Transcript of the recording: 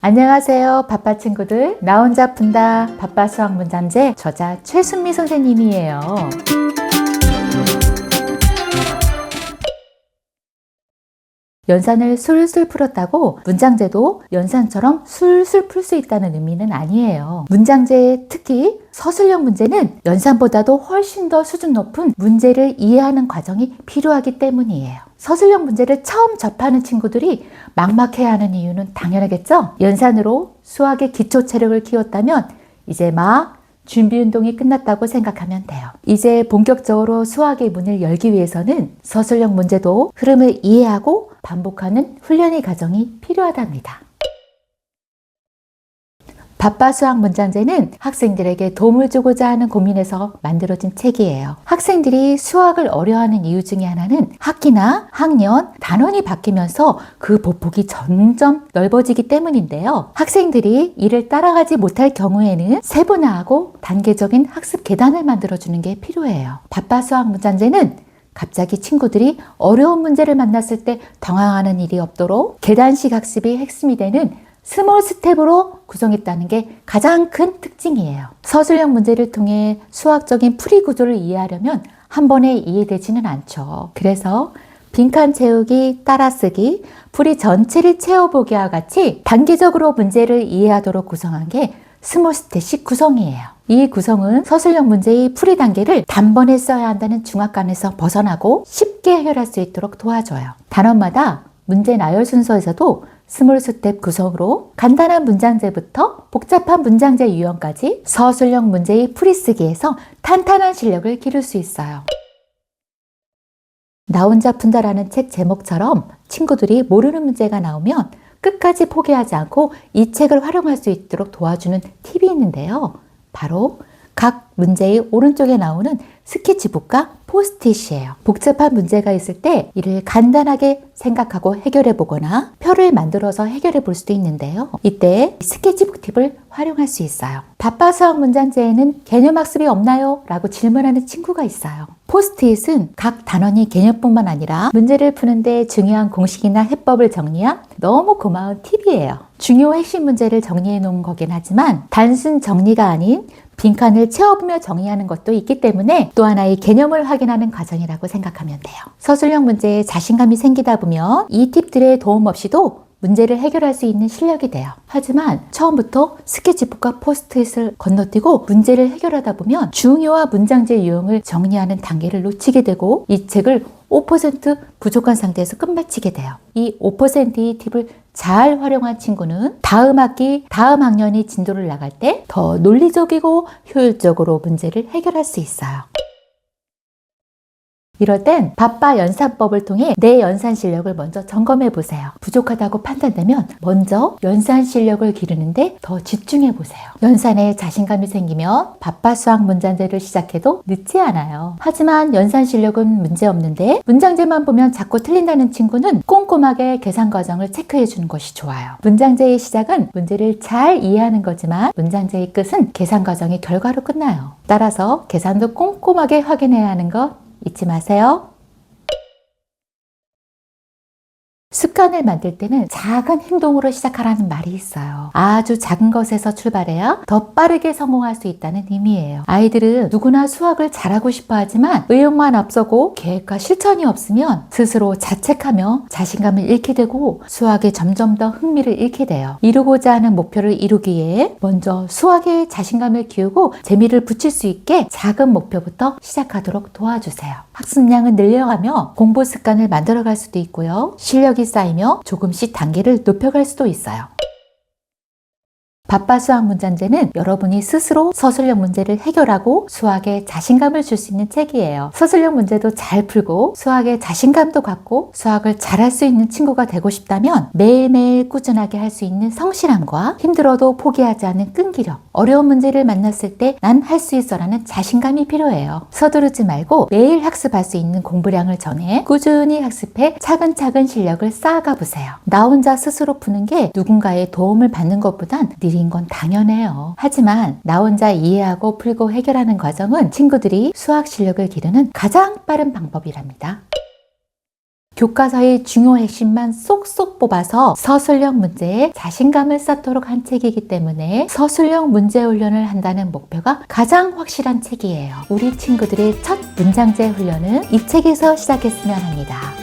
안녕하세요, 바빠 친구들. 나 혼자 푼다 바빠 수학 문장제 저자 최순미 선생님이에요. 연산을 술술 풀었다고 문장제도 연산처럼 술술 풀 수 있다는 의미는 아니에요. 문장제의 특히 서술형 문제는 연산보다도 훨씬 더 수준 높은 문제를 이해하는 과정이 필요하기 때문이에요. 서술형 문제를 처음 접하는 친구들이 막막해야 하는 이유는 당연하겠죠? 연산으로 수학의 기초 체력을 키웠다면 이제 막 준비 운동이 끝났다고 생각하면 돼요. 이제 본격적으로 수학의 문을 열기 위해서는 서술형 문제도 흐름을 이해하고 반복하는 훈련의 과정이 필요하답니다. 바빠 수학 문장제는 학생들에게 도움을 주고자 하는 고민에서 만들어진 책이에요. 학생들이 수학을 어려워하는 이유 중에 하나는 학기나 학년, 단원이 바뀌면서 그 보폭이 점점 넓어지기 때문인데요. 학생들이 이를 따라가지 못할 경우에는 세분화하고 단계적인 학습 계단을 만들어주는 게 필요해요. 바빠 수학 문장제는 갑자기 친구들이 어려운 문제를 만났을 때 당황하는 일이 없도록 계단식 학습이 핵심이 되는 스몰 스텝으로 구성했다는 게 가장 큰 특징이에요. 서술형 문제를 통해 수학적인 풀이 구조를 이해하려면 한 번에 이해되지는 않죠. 그래서 빈칸 채우기, 따라쓰기, 풀이 전체를 채워보기와 같이 단계적으로 문제를 이해하도록 구성한 게 스몰 스텝식 구성이에요. 이 구성은 서술형 문제의 풀이 단계를 단번에 써야 한다는 중압감에서 벗어나고 쉽게 해결할 수 있도록 도와줘요. 단원마다 문제 나열 순서에서도 스몰 스텝 구성으로 간단한 문장제부터 복잡한 문장제 유형까지 서술형 문제의 풀이쓰기에서 탄탄한 실력을 기를 수 있어요. 나 혼자 푼다라는 책 제목처럼 친구들이 모르는 문제가 나오면 끝까지 포기하지 않고 이 책을 활용할 수 있도록 도와주는 팁이 있는데요. 바로 각 문제의 오른쪽에 나오는 스케치북과 포스트잇이에요. 복잡한 문제가 있을 때 이를 간단하게 생각하고 해결해 보거나 표를 만들어서 해결해 볼 수도 있는데요. 이때 스케치북 팁을 활용할 수 있어요. 바빠 수학 문장제에는 개념학습이 없나요? 라고 질문하는 친구가 있어요. 포스트잇은 각 단원이 개념뿐만 아니라 문제를 푸는데 중요한 공식이나 해법을 정리한 너무 고마운 팁이에요. 중요 핵심 문제를 정리해 놓은 거긴 하지만 단순 정리가 아닌 빈칸을 채워보며 정의하는 것도 있기 때문에 또 하나의 개념을 확인하는 과정이라고 생각하면 돼요. 서술형 문제에 자신감이 생기다 보면 이 팁들의 도움 없이도 문제를 해결할 수 있는 실력이 돼요. 하지만 처음부터 스케치북과 포스트잇을 건너뛰고 문제를 해결하다 보면 중요한 문장제 유형을 정리하는 단계를 놓치게 되고 이 책을 5% 부족한 상태에서 끝마치게 돼요. 이 5%의 팁을 잘 활용한 친구는 다음 학기, 다음 학년이 진도를 나갈 때 더 논리적이고 효율적으로 문제를 해결할 수 있어요. 이럴 땐 바빠 연산법을 통해 내 연산 실력을 먼저 점검해 보세요. 부족하다고 판단되면 먼저 연산 실력을 기르는데 더 집중해 보세요. 연산에 자신감이 생기면 바빠 수학 문장제를 시작해도 늦지 않아요. 하지만 연산 실력은 문제 없는데 문장제만 보면 자꾸 틀린다는 친구는 꼼꼼하게 계산 과정을 체크해 주는 것이 좋아요. 문장제의 시작은 문제를 잘 이해하는 거지만 문장제의 끝은 계산 과정의 결과로 끝나요. 따라서 계산도 꼼꼼하게 확인해야 하는 것 잊지 마세요. 습관을 만들 때는 작은 행동으로 시작하라는 말이 있어요. 아주 작은 것에서 출발해야 더 빠르게 성공할 수 있다는 의미예요. 아이들은 누구나 수학을 잘하고 싶어 하지만 의욕만 앞서고 계획과 실천이 없으면 스스로 자책하며 자신감을 잃게 되고 수학에 점점 더 흥미를 잃게 돼요. 이루고자 하는 목표를 이루기 위해 먼저 수학에 자신감을 키우고 재미를 붙일 수 있게 작은 목표부터 시작하도록 도와주세요. 학습량은 늘려가며 공부 습관을 만들어갈 수도 있고요. 실력이 쌓이며 조금씩 단계를 높여갈 수도 있어요. 바빠 수학 문장제는 여러분이 스스로 서술형 문제를 해결하고 수학에 자신감을 줄 수 있는 책이에요. 서술형 문제도 잘 풀고 수학에 자신감도 갖고 수학을 잘할 수 있는 친구가 되고 싶다면 매일매일 꾸준하게 할 수 있는 성실함과 힘들어도 포기하지 않는 끈기력, 어려운 문제를 만났을 때 난 할 수 있어 라는 자신감이 필요해요. 서두르지 말고 매일 학습할 수 있는 공부량을 정해 꾸준히 학습해 차근차근 실력을 쌓아가 보세요. 나 혼자 스스로 푸는 게 누군가의 도움을 받는 것보단 느린 건 당연해요. 하지만 나 혼자 이해하고 풀고 해결하는 과정은 친구들이 수학 실력을 기르는 가장 빠른 방법이랍니다. 교과서의 중요 핵심만 쏙쏙 뽑아서 서술형 문제에 자신감을 쌓도록 한 책이기 때문에 서술형 문제 훈련을 한다는 목표가 가장 확실한 책이에요. 우리 친구들의 첫 문장제 훈련은 이 책에서 시작했으면 합니다.